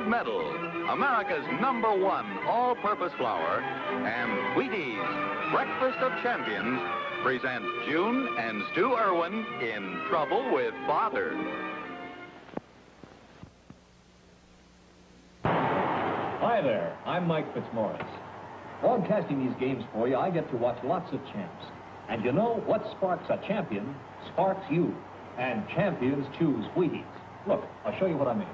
Medal, America's #1 all-purpose flour, and Wheaties, Breakfast of Champions, present June and Stu Irwin in Trouble with Father. Hi there, I'm Mike Fitzmaurice. Broadcasting these games for you, I get to watch lots of champs. And you know what sparks a champion sparks you. And champions choose Wheaties. Look, I'll show you what I mean.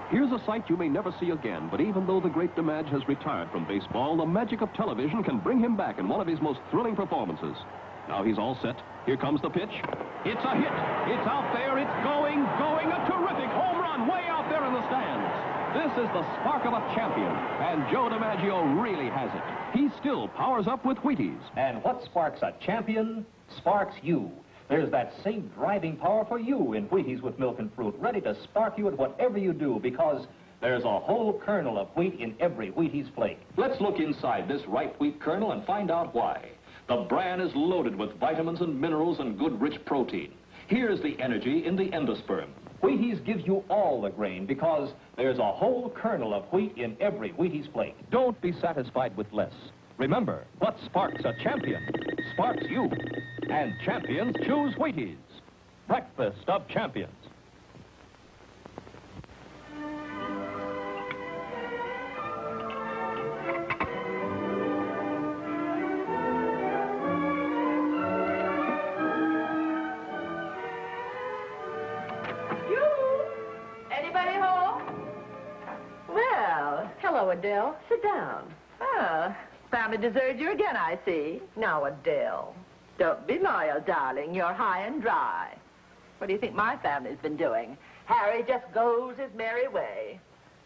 Here's a sight you may never see again, but even though the great DeMage has retired from baseball, the magic of television can bring him back in one of his most thrilling performances. Now he's all set. Here comes the pitch. It's a hit. It's out there. It's going. A terrific home run way out there in the stands. This is the spark of a champion, and Joe DiMaggio really has it. He still powers up with Wheaties. And what sparks a champion sparks you. There's that same driving power for you in Wheaties with milk and fruit, ready to spark you at whatever you do, because there's a whole kernel of wheat in every Wheaties flake. Let's look inside this ripe wheat kernel and find out why. The bran is loaded with vitamins and minerals and good rich protein. Here's the energy in the endosperm. Wheaties gives you all the grain because there's a whole kernel of wheat in every Wheaties flake. Don't be satisfied with less. Remember, what sparks a champion sparks you. And champions choose Wheaties. Breakfast of Champions. Anybody home? Well, hello, Adele. Sit down. Ah, family deserted you again, I see. Now, Adele, don't be loyal, darling. You're high and dry. What do you think my family's been doing? Harry just goes his merry way.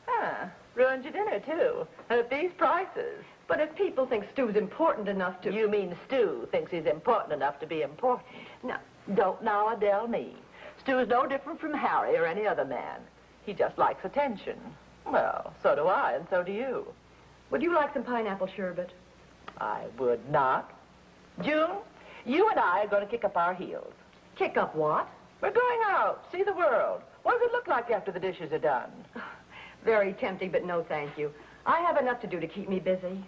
Huh, ruined your dinner, too. At these prices. But if people think Stu's important enough to... You mean Stu thinks he's important enough to be important? No, don't now Adele me. Stu's no different from Harry or any other man. He just likes attention. Well, so do I, and so do you. Would you like some pineapple sherbet? I would not. June, you and I are going to kick up our heels. Kick up what? We're going out, see the world. What does it look like after the dishes are done? Very tempting, but no thank you. I have enough to do to keep me busy.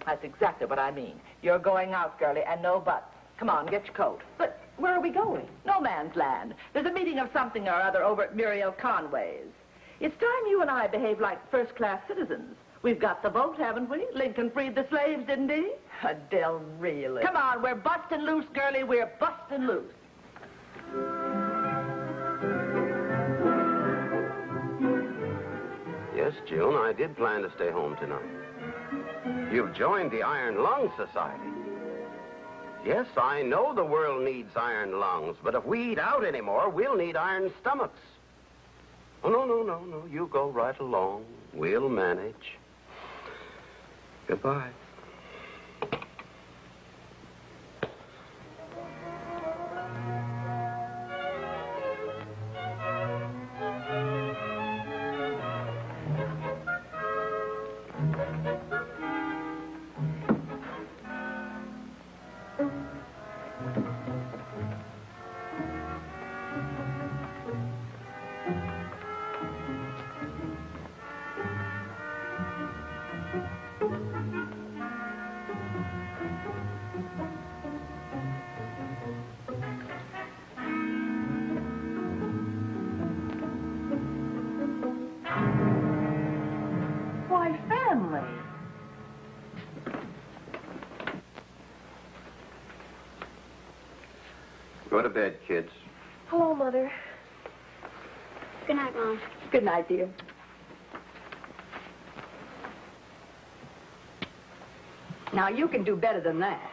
That's exactly what I mean. You're going out, girlie, and no buts. Come on, get your coat. But where are we going? No man's land. There's a meeting of something or other over at Muriel Conway's. It's time you and I behave like first-class citizens. We've got the vote, haven't we? Lincoln freed the slaves, didn't he? Adele, really? Come on, we're busting loose, girlie. We're busting loose. Yes, June, I did plan to stay home tonight. You've joined the Iron Lung Society. Yes, I know the world needs iron lungs, but if we eat out anymore, we'll need iron stomachs. Oh, no. You go right along. We'll manage. Goodbye. Go to bed, kids. Hello, Mother. Good night, Mom. Good night, dear. Now, you can do better than that.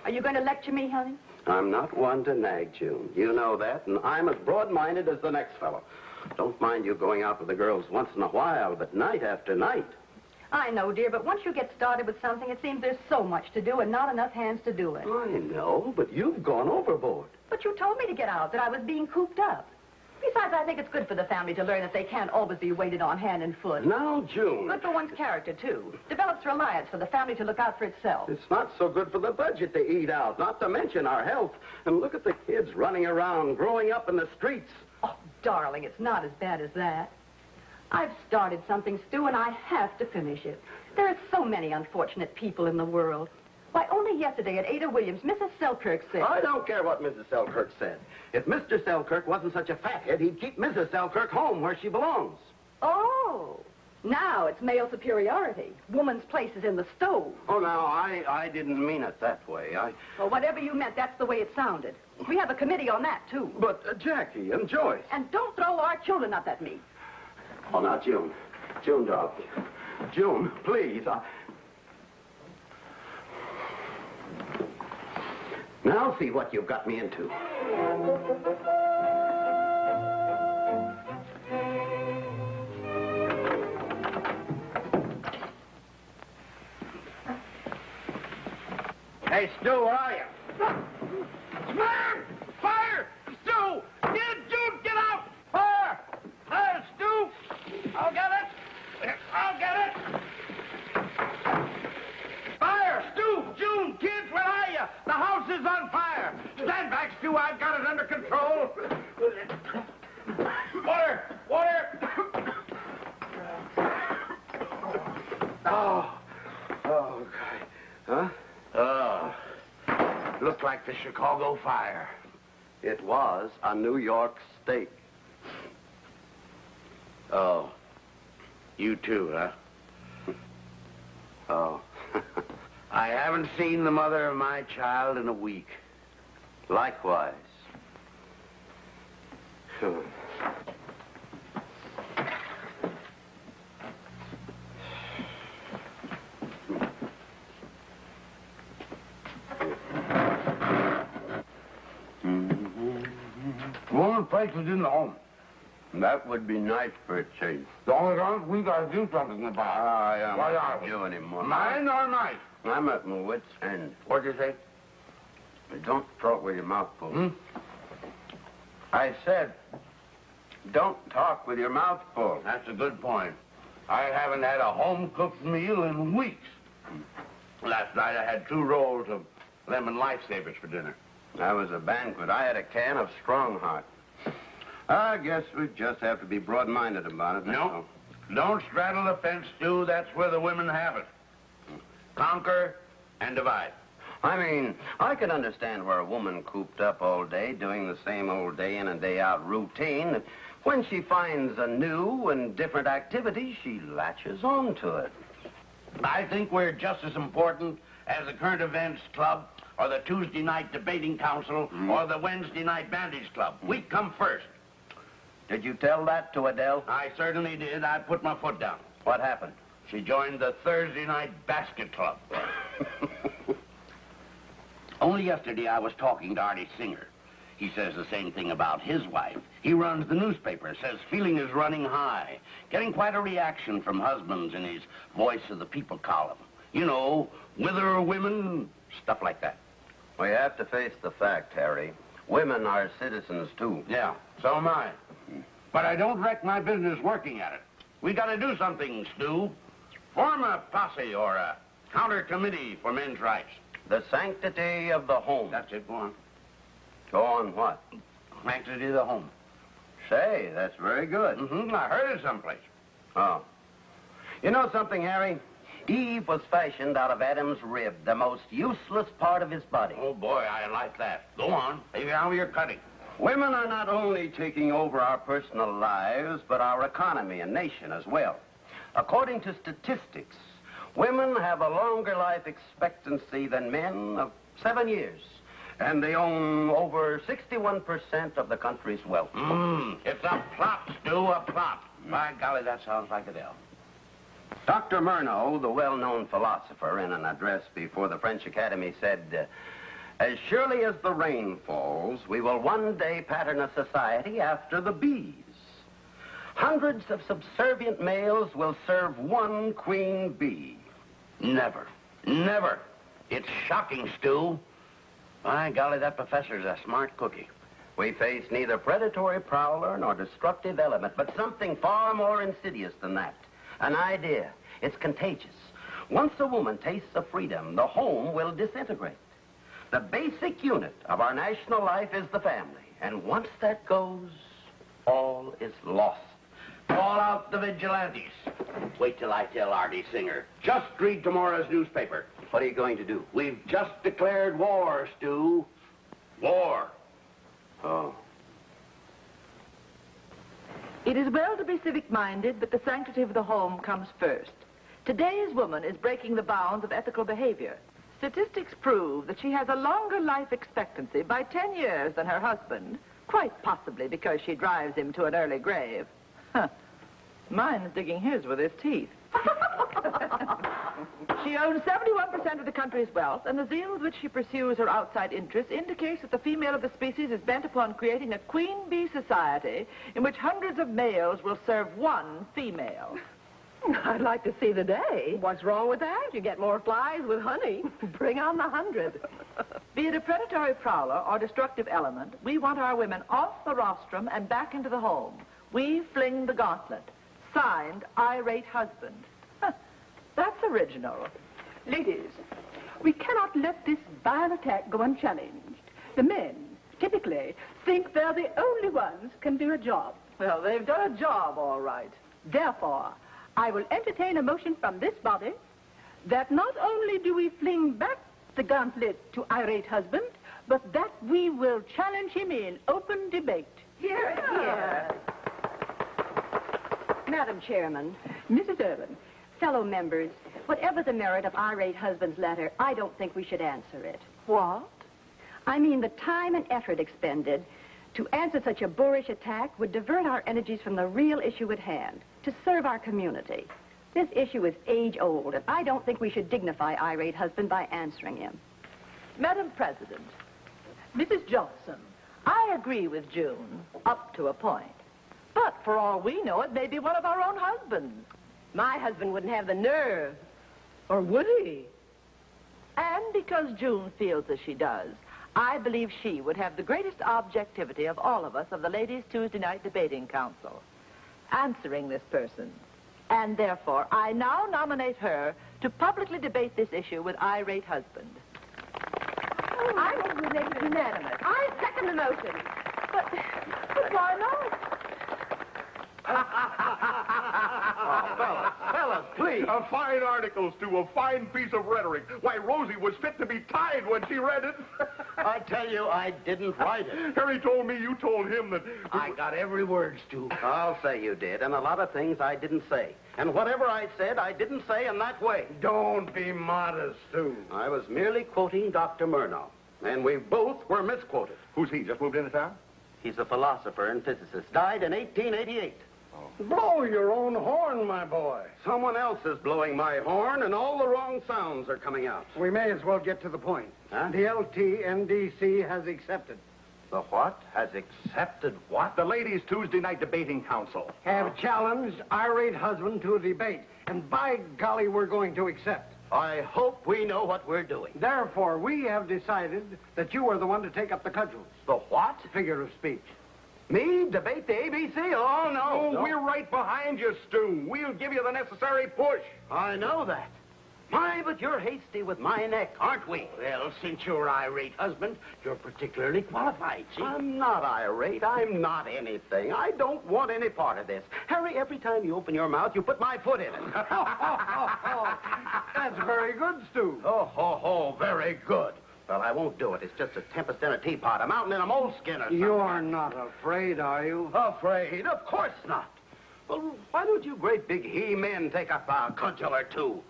Are you going to lecture me, honey? I'm not one to nag, June. You know that, and I'm as broad-minded as the next fellow. Don't mind you going out with the girls once in a while, but night after night. I know, dear, but once you get started with something, it seems there's so much to do and not enough hands to do it. I know, but you've gone overboard. But you told me to get out, that I was being cooped up. Besides, I think it's good for the family to learn that they can't always be waited on hand and foot. Now, June. Good for one's character, too. Develops reliance for the family to look out for itself. It's not so good for the budget to eat out, not to mention our health. And look at the kids running around, growing up in the streets. Oh, darling, it's not as bad as that. I've started something, Stu, and I have to finish it. There are so many unfortunate people in the world. Why, only yesterday at Ada Williams, Mrs. Selkirk said... I don't care what Mrs. Selkirk said. If Mr. Selkirk wasn't such a fathead, he'd keep Mrs. Selkirk home where she belongs. Oh, now it's male superiority. Woman's place is in the stove. Oh, now, I didn't mean it that way. Well, whatever you meant, that's the way it sounded. We have a committee on that, too. But Jackie and Joyce... And don't throw our children up at me. Oh, now, June. June, darling. June, please. Now see what you've got me into. Hey, Stu, where are you? Smack! Fire! Stu! Jude, get out! Fire! There, Stu! I'll get it! I'll get it! Fire! Stu! June! Kids, where are you? The house is on fire! Stand back, Stu! I've got it under control! Water! Water! Oh, God. Huh? Oh, looked like the Chicago fire. It was a New York steak. Oh, you too, huh? Oh. I haven't seen the mother of my child in a week. Likewise. Woman place is in the home. That would be nice for a change. The only time we gotta do something about it. I don't do anymore. Mine or mine? I'm at my wit's end. What'd you say? Don't talk with your mouth full. I said, don't talk with your mouth full. That's a good point. I haven't had a home-cooked meal in weeks. Last night I had 2 rolls of lemon lifesavers for dinner. That was a banquet. I had a can of Strongheart. I guess we just have to be broad-minded about it. No. Don't straddle the fence, Stu. That's where the women have it. Conquer and divide. I mean, I can understand where a woman cooped up all day, doing the same old day in and day out routine. When she finds a new and different activity, she latches on to it. I think we're just as important as the Current Events Club or the Tuesday Night Debating Council or the Wednesday Night Bandage Club. We come first. Did you tell that to Adele? I certainly did. I put my foot down. What happened? She joined the Thursday Night Basket Club. Only yesterday I was talking to Artie Singer. He says the same thing about his wife. He runs the newspaper, says feeling is running high. Getting quite a reaction from husbands in his Voice of the People column. You know, whither women, stuff like that. We have to face the fact, Harry. Women are citizens, too. Yeah, so am I. But I don't wreck my business working at it. We got to do something, Stu. Form a posse or a counter committee for men's rights. The sanctity of the home. That's it, go on. Go on what? Sanctity of the home. Say, that's very good. I heard it someplace. Oh. You know something, Harry? Eve was fashioned out of Adam's rib, the most useless part of his body. Oh, boy, I like that. Go on. Maybe how you're cutting. Women are not only taking over our personal lives, but our economy and nation as well. According to statistics, women have a longer life expectancy than men of 7 years. And they own over 61% of the country's wealth. It's a plot, Stu, a plot. By golly, that sounds like Adele. Dr. Murnau, the well-known philosopher, in an address before the French Academy said, as surely as the rain falls, we will one day pattern a society after the bees. Hundreds of subservient males will serve one queen bee. Never. Never. It's shocking, Stu. By golly, that professor's a smart cookie. We face neither predatory prowler nor destructive element, but something far more insidious than that. An idea. It's contagious. Once a woman tastes of freedom, the home will disintegrate. The basic unit of our national life is the family. And once that goes, all is lost. Call out the vigilantes. Wait till I tell Artie Singer. Just read tomorrow's newspaper. What are you going to do? We've just declared war, Stu. War. Oh. It is well to be civic-minded, but the sanctity of the home comes first. Today's woman is breaking the bounds of ethical behavior. Statistics prove that she has a longer life expectancy by 10 years than her husband, quite possibly because she drives him to an early grave. Huh. Mine's digging his with his teeth. She owns 71% of the country's wealth, and the zeal with which she pursues her outside interests indicates that the female of the species is bent upon creating a queen bee society in which hundreds of males will serve one female. I'd like to see the day. What's wrong with that? You get more flies with honey. Bring on the 100. Be it a predatory prowler or destructive element, we want our women off the rostrum and back into the home. We fling the gauntlet. Signed, Irate Husband. Huh. That's original. Ladies, we cannot let this vile attack go unchallenged. The men, typically, think they're the only ones can do a job. Well, they've done a job, all right. Therefore, I will entertain a motion from this body that not only do we fling back the gauntlet to Irate Husband, but that we will challenge him in open debate. Here, here. Madam Chairman, Mrs. Irwin, fellow members, whatever the merit of Irate Husband's letter, I don't think we should answer it. What? I mean, the time and effort expended to answer such a boorish attack would divert our energies from the real issue at hand, to serve our community. This issue is age-old, and I don't think we should dignify Irate Husband by answering him. Madam President, Mrs. Johnson. I agree with June, up to a point. But for all we know, it may be one of our own husbands. My husband wouldn't have the nerve. Or would he? And because June feels as she does, I believe she would have the greatest objectivity of all of us of the Ladies' Tuesday Night Debating Council, answering this person. And therefore, I now nominate her to publicly debate this issue with Irate Husband. I move we make it unanimous. I second the motion. But why not? Fellas, please. A fine article, Stu, a fine piece of rhetoric. Why, Rosie was fit to be tied when she read it. I tell you, I didn't write it. Harry told me you told him that... I got every word, Stu. I'll say you did, and a lot of things I didn't say. And whatever I said, I didn't say in that way. Don't be modest, Stu. I was merely quoting Dr. Murnau, and we both were misquoted. Who's he? Just moved into town? He's a philosopher and physicist. Died in 1888. Blow your own horn, my boy. Someone else is blowing my horn, and all the wrong sounds are coming out. We may as well get to the point. Huh? The LTNDC has accepted. The what? Has accepted what? The Ladies' Tuesday Night Debating Council. Have challenged Irate Husband to a debate. And by golly, we're going to accept. I hope we know what we're doing. Therefore, we have decided that you are the one to take up the cudgels. The what? Figure of speech. Me? Debate the ABC? Oh, no. Oh, we're right behind you, Stu. We'll give you the necessary push. I know that. My, but you're hasty with my neck, aren't we? Well, since you're Irate Husband, you're particularly qualified, see? I'm not irate. I'm not anything. I don't want any part of this. Harry, every time you open your mouth, you put my foot in it. That's very good, Stu. Very good. Well, I won't do it. It's just a tempest in a teapot, a mountain in a moleskin or something. You're not afraid, are you? Afraid? Of course not. Well, why don't you great big he-men take up a cudgel or two?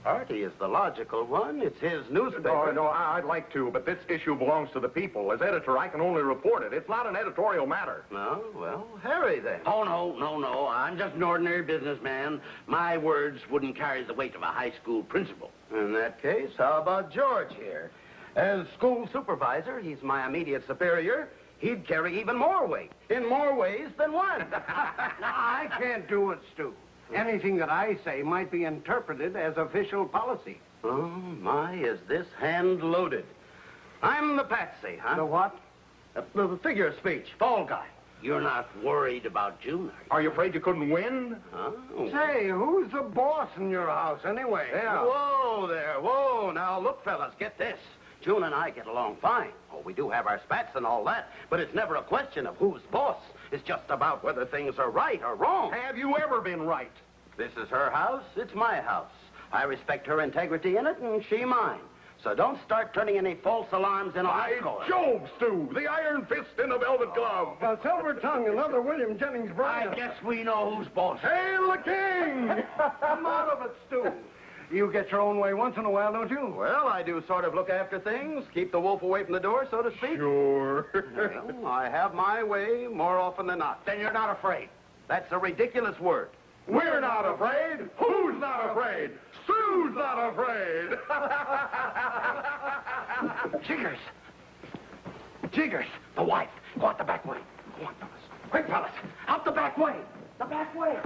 Artie is the logical one. It's his newspaper. No, I'd like to, but this issue belongs to the people. As editor, I can only report it. It's not an editorial matter. No? Well, Harry, then. Oh, no. I'm just an ordinary businessman. My words wouldn't carry the weight of a high school principal. In that case, how about George here? As school supervisor, he's my immediate superior. He'd carry even more weight, in more ways than one. I can't do it, Stu. Anything that I say might be interpreted as official policy. Oh, my, is this hand loaded. I'm the patsy, huh? The what? The figure of speech, fall guy. You're not worried about June, are you? Are you afraid you couldn't win? Oh. Say, who's the boss in your house, anyway? Whoa there, whoa. Now, look, fellas, get this. June and I get along fine. Oh, we do have our spats and all that, but it's never a question of who's boss. It's just about whether things are right or wrong. Have you ever been right? This is her house. It's my house. I respect her integrity in it, and she mine. So don't start turning any false alarms in By our court. Jove, Stu, the iron fist in the velvet glove. Well, Silver Tongue, another William Jennings Bryan. I guess we know who's boss. Hail the king! Come out of it, Stu. You get your own way once in a while, don't you? Well, I do sort of look after things, keep the wolf away from the door, so to speak. Sure. Well, I have my way more often than not. Then you're not afraid. That's a ridiculous word. We're not afraid. Who's not afraid? Stu's not afraid. Jiggers. Jiggers, the wife. Go out the back way. Go on, fellas. Quick, fellas. Out the back way. The back way.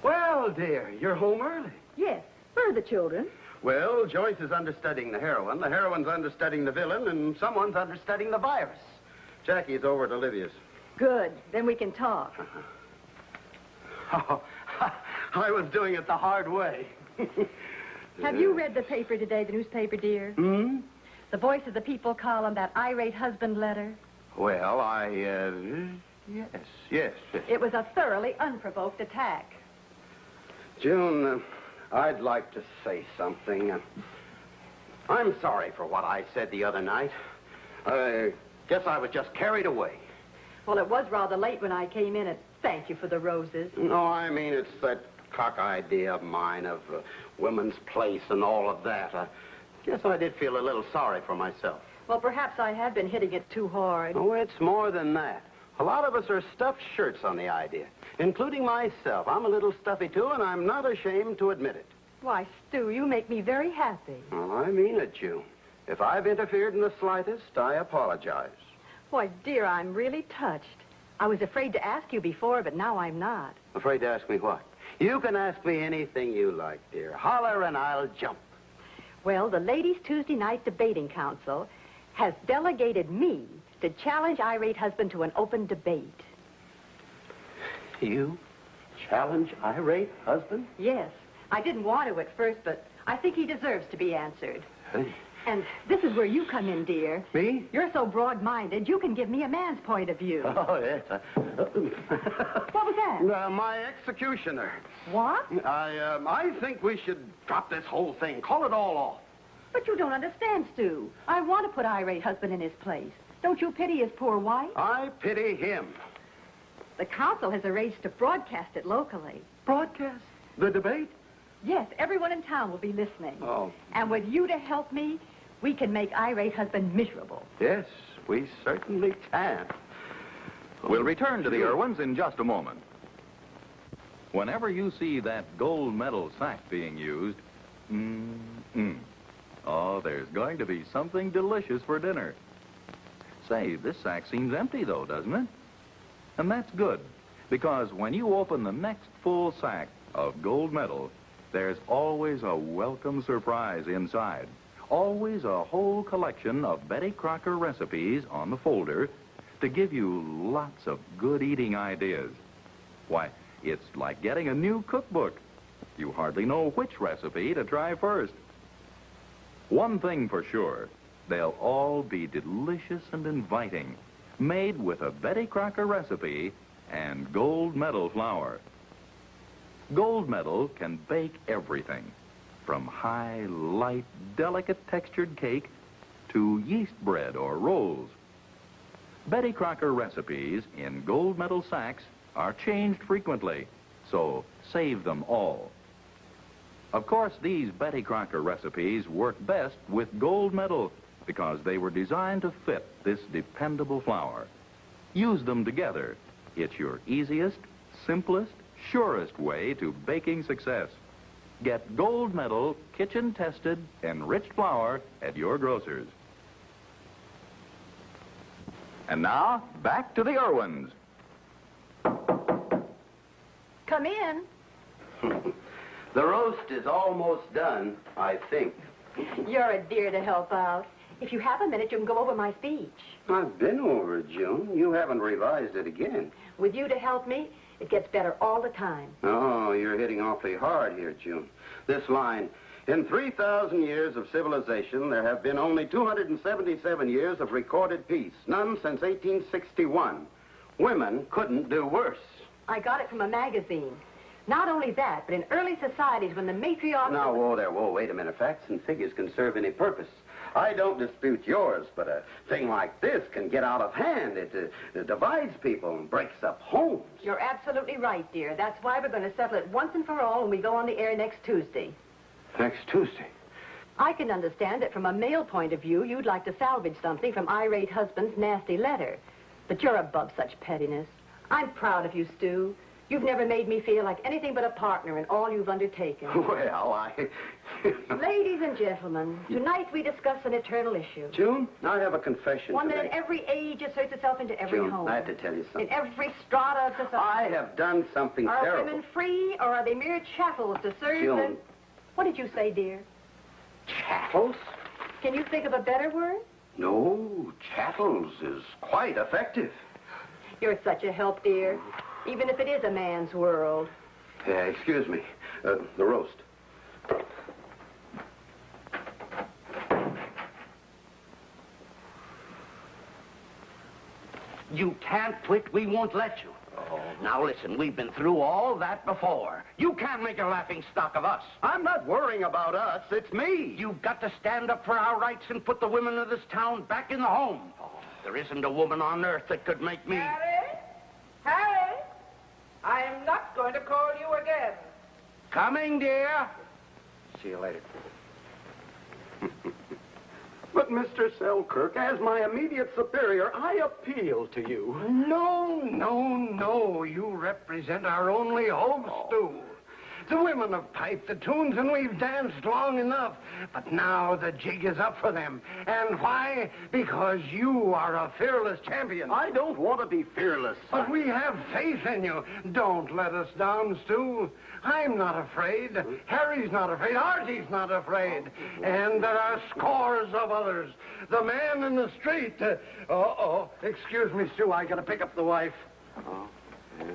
Well, dear, you're home early. Yes. Where are the children? Well, Joyce is understudying the heroine's understudying the villain, and someone's understudying the virus. Jackie's over at Olivia's. Good. Then we can talk. Oh, I was doing it the hard way. Have you read the paper today, the newspaper, dear? Hmm? The Voice of the People column, that irate husband letter? Well, yes. It was a thoroughly unprovoked attack. June, I'd like to say something. I'm sorry for what I said the other night. I guess I was just carried away. Well, it was rather late when I came in, and thank you for the roses. No, I mean, it's that cock idea of mine of women's place and all of that. I guess I did feel a little sorry for myself. Well, perhaps I have been hitting it too hard. Oh, it's more than that. A lot of us are stuffed shirts on the idea, including myself. I'm a little stuffy, too, and I'm not ashamed to admit it. Why, Stu, you make me very happy. Well, I mean it, June. If I've interfered in the slightest, I apologize. Why, dear, I'm really touched. I was afraid to ask you before, but now I'm not. Afraid to ask me what? You can ask me anything you like, dear. Holler and I'll jump. Well, the Ladies' Tuesday Night Debating Council has delegated me to challenge irate husband to an open debate. You challenge irate husband? Yes. I didn't want to at first, but I think he deserves to be answered. Hey. And this is where you come in, dear. Me? You're so broad-minded, you can give me a man's point of view. Oh, yes. What was that? My executioner. What? I think we should drop this whole thing. Call it all off. But you don't understand, Stu. I want to put irate husband in his place. Don't you pity his poor wife? I pity him. The council has arranged to broadcast it locally. Broadcast? The debate? Yes, everyone in town will be listening. Oh. And with you to help me, we can make irate husband miserable. Yes, we certainly can. We'll return to the Irwins in just a moment. Whenever you see that gold medal sack being used, oh, there's going to be something delicious for dinner. Say, this sack seems empty, though, doesn't it? And that's good, because when you open the next full sack of gold medal, there's always a welcome surprise inside. Always a whole collection of Betty Crocker recipes on the folder to give you lots of good eating ideas. Why, it's like getting a new cookbook. You hardly know which recipe to try first. One thing for sure, they'll all be delicious and inviting, made with a Betty Crocker recipe and gold medal flour. Gold medal can bake everything, from high, light, delicate textured cake to yeast bread or rolls. Betty Crocker recipes in gold medal sacks are changed frequently, so save them all. Of course, these Betty Crocker recipes work best with gold medal because they were designed to fit this dependable flour. Use them together. It's your easiest, simplest, surest way to baking success. Get gold medal, kitchen-tested, enriched flour at your grocer's. And now, back to the Irwins. Come in. The roast is almost done, I think. You're a dear to help out. If you have a minute, you can go over my speech. I've been over it, June. You haven't revised it again. With you to help me, It gets better all the time. Oh, you're hitting awfully hard here, June. This line, in 3,000 years of civilization, there have been only 277 years of recorded peace, none since 1861. Women couldn't do worse. I got it from a magazine. Not only that, but in early societies when the matriarchs... Now, whoa, wait a minute. Facts and figures can serve any purpose. I don't dispute yours, but a thing like this can get out of hand. It divides people and breaks up homes. You're absolutely right, dear. That's why we're going to settle it once and for all when we go on the air next Tuesday. Next Tuesday? I can understand that from a male point of view, you'd like to salvage something from irate husband's nasty letter. But you're above such pettiness. I'm proud of you, Stu. You've never made me feel like anything but a partner in all you've undertaken. Well, Ladies and gentlemen, tonight we discuss an eternal issue. June, I have a confession One to that make. in every age asserts itself into every June, home. I have to tell you something. In every strata of society. I have done something Are terrible. women free, or are they mere chattels to serve June. them? What did you say, dear? Chattels? Can you think of a better word? No, chattels is quite effective. You're such a help, dear. Even if it is a man's world. Excuse me. The roast. You can't quit. We won't let you. Oh, now listen, we've been through all that before. You can't make a laughing stock of us. I'm not worrying about us. It's me. You've got to stand up for our rights and put the women of this town back in the home. There isn't a woman on earth that could make me... Harry, I am not going to call you again. Coming, dear. See you later. But, Mr. Selkirk, as my immediate superior, I appeal to you. No. You represent our only hope, Stu. The women have piped the tunes and we've danced long enough. But now the jig is up for them. And why? Because you are a fearless champion. I don't want to be fearless. But we have faith in you. Don't let us down, Stu. I'm not afraid. Harry's not afraid. Artie's not afraid. And there are scores of others. The man in the street. Excuse me, Stu. I got to pick up the wife. Oh, yeah.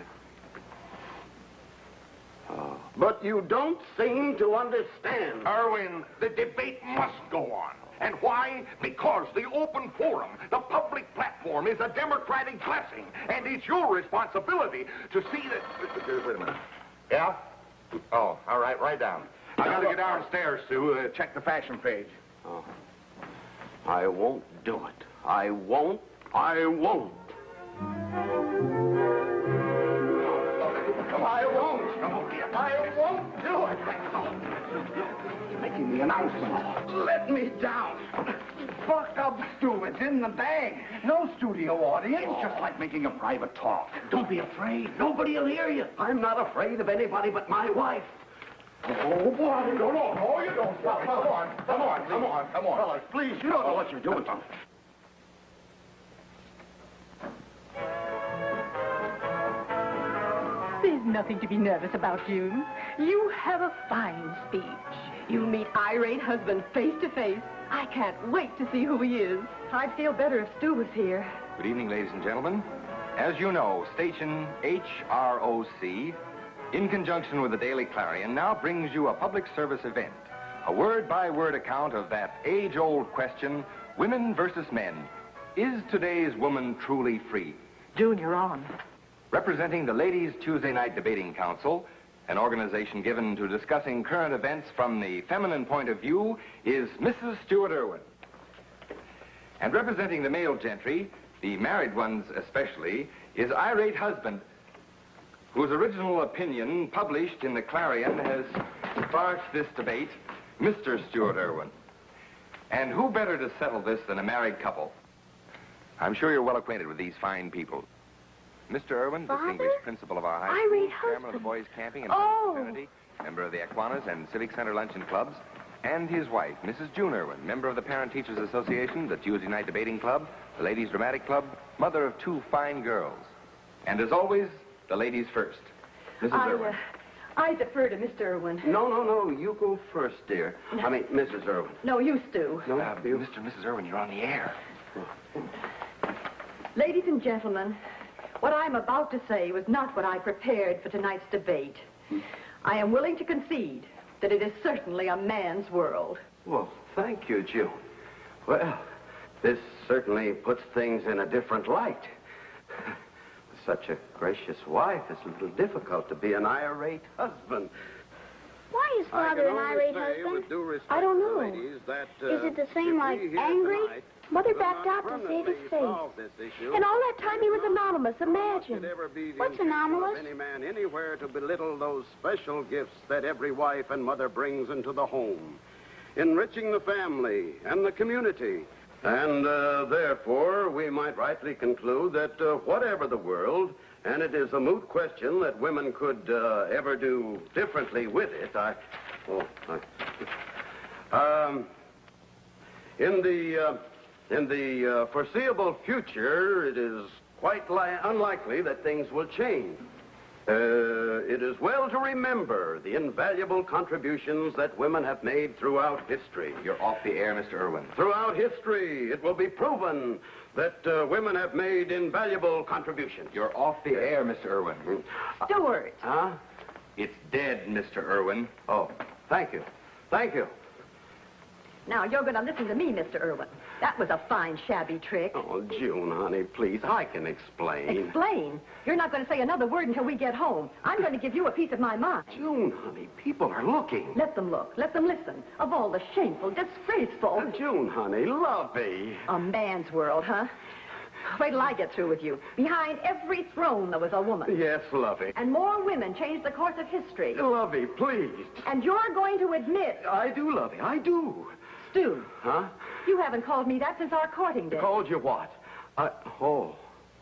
But you don't seem to understand. Irwin, the debate must go on. And why? Because the open forum, the public platform, is a democratic blessing. And it's your responsibility to see that... Wait a minute. Yeah? Oh, all right, right down. I gotta get downstairs to check the fashion page. Oh. I won't do it. I won't. I won't do it. You're making the announcement. Let me down. Fuck up, Stu. It's in the bag. No studio audience. Oh. Just like making a private talk. Don't be afraid. Nobody will hear you. I'm not afraid of anybody but my wife. Oh, boy, go on. Oh, you don't stop. Come on. Fellas, please, you don't know what you're doing. There's nothing to be nervous about, June. You have a fine speech. You'll meet irate husband face to face. I can't wait to see who he is. I'd feel better if Stu was here. Good evening, ladies and gentlemen. As you know, station HROC, in conjunction with the Daily Clarion, now brings you a public service event, a word-by-word account of that age-old question, women versus men. Is today's woman truly free? June, you're on. Representing the Ladies' Tuesday Night Debating Council, an organization given to discussing current events from the feminine point of view, is Mrs. Stuart Irwin. And representing the male gentry, the married ones especially, is irate husband, whose original opinion, published in the Clarion, has sparked this debate, Mr. Stuart Irwin. And who better to settle this than a married couple? I'm sure you're well acquainted with these fine people. Mr. Irwin, Father? distinguished principal of our high Irate school, chairman of the husband. boys' camping and Oh. fraternity, member of the Aquinas and Civic Center luncheon clubs, and his wife, Mrs. June Irwin, member of the Parent Teachers Association, the Tuesday Night Debating Club, the Ladies' Dramatic Club, mother of 2 fine girls. And as always, the ladies first. Mrs. Irwin. I defer to Mr. Irwin. No. You go first, dear. I mean, Mrs. Irwin. No, you, Stu. No, Mr. and Mrs. Irwin, you're on the air. Ladies and gentlemen, What I'm about to say was not what I prepared for tonight's debate. I am willing to concede that it is certainly a man's world. Well, thank you, June. Well, this certainly puts things in a different light. With such a gracious wife, it's a little difficult to be an irate husband. Why is Father an irate husband? I don't know. Is it the same like angry? Mother backed out to save his face. And all that time he was anonymous. Imagine. What's anomalous? Any man anywhere to belittle those special gifts that every wife and mother brings into the home, enriching the family and the community. And therefore, we might rightly conclude that whatever the world, and it is a moot question that women could ever do differently with it, in the foreseeable future, it is quite unlikely that things will change. It is well to remember the invaluable contributions that women have made throughout history. You're off the air, Mr. Irwin. Throughout history, it will be proven that women have made invaluable contributions. You're off the air, Mr. Irwin. Stuart. Huh? It's dead, Mr. Irwin. Oh, thank you. Thank you. Now, you're going to listen to me, Mr. Irwin. That was a fine, shabby trick. Oh, June, honey, please, I can explain. Explain? You're not going to say another word until we get home. I'm going to give you a piece of my mind. June, honey, people are looking. Let them look. Let them listen. Of all the shameful, disgraceful... June, honey, Lovey. A man's world, huh? Wait till I get through with you. Behind every throne there was a woman. Yes, Lovey. And more women changed the course of history. Lovey, please. And you're going to admit... I do, Lovey, I do. Stu. Huh? You haven't called me that since our courting day. Called you what? Oh,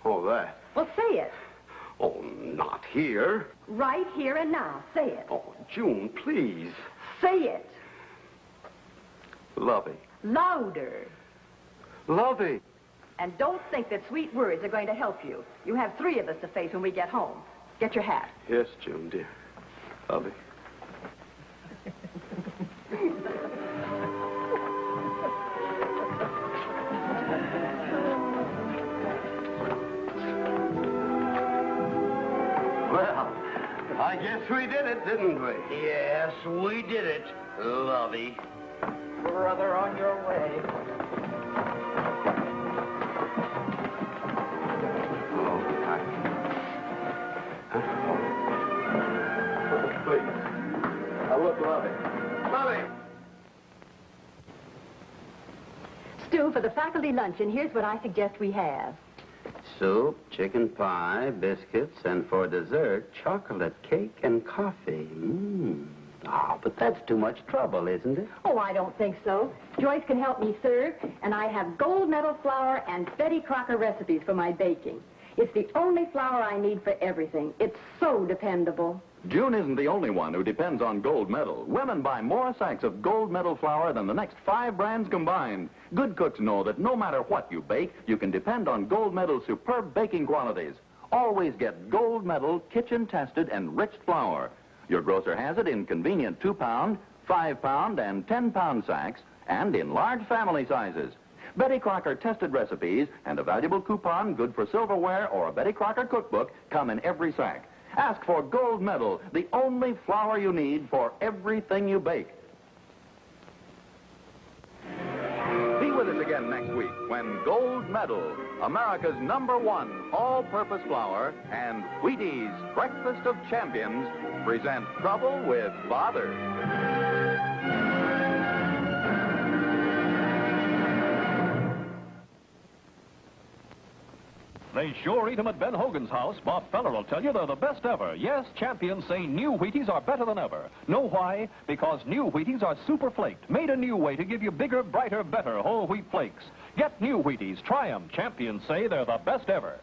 that. Well, say it. Oh, not here. Right here and now. Say it. Oh, June, please. Say it. Lovey. Louder. Lovey. And don't think that sweet words are going to help you. You have 3 of us to face when we get home. Get your hat. Yes, June, dear. Lovey. Well, I guess we did it, didn't we? Yes, we did it, Lovey. Brother, on your way. Please. Now look, Lovey. Lovey! Stu, for the faculty luncheon, here's what I suggest we have. Soup, chicken pie, biscuits, and for dessert, chocolate cake and coffee. But that's too much trouble, isn't it? Oh, I don't think so. Joyce can help me serve, and I have gold medal flour and Betty Crocker recipes for my baking. It's the only flour I need for everything. It's so dependable. June isn't the only one who depends on Gold Medal. Women buy more sacks of Gold Medal flour than the next 5 brands combined. Good cooks know that no matter what you bake, you can depend on Gold Medal's superb baking qualities. Always get Gold Medal kitchen-tested enriched flour. Your grocer has it in convenient 2-pound, 5-pound, and 10-pound sacks, and in large family sizes. Betty Crocker tested recipes and a valuable coupon good for silverware or a Betty Crocker cookbook come in every sack. Ask for Gold Medal, the only flour you need for everything you bake. Be with us again next week when Gold Medal, America's #1 all-purpose flour, and Wheaties Breakfast of Champions present Trouble with Father. They sure eat them at Ben Hogan's house. Bob Feller will tell you they're the best ever. Yes, champions say new Wheaties are better than ever. Know why? Because new Wheaties are super flaked, made a new way to give you bigger, brighter, better whole wheat flakes. Get new Wheaties. Try them. Champions say they're the best ever.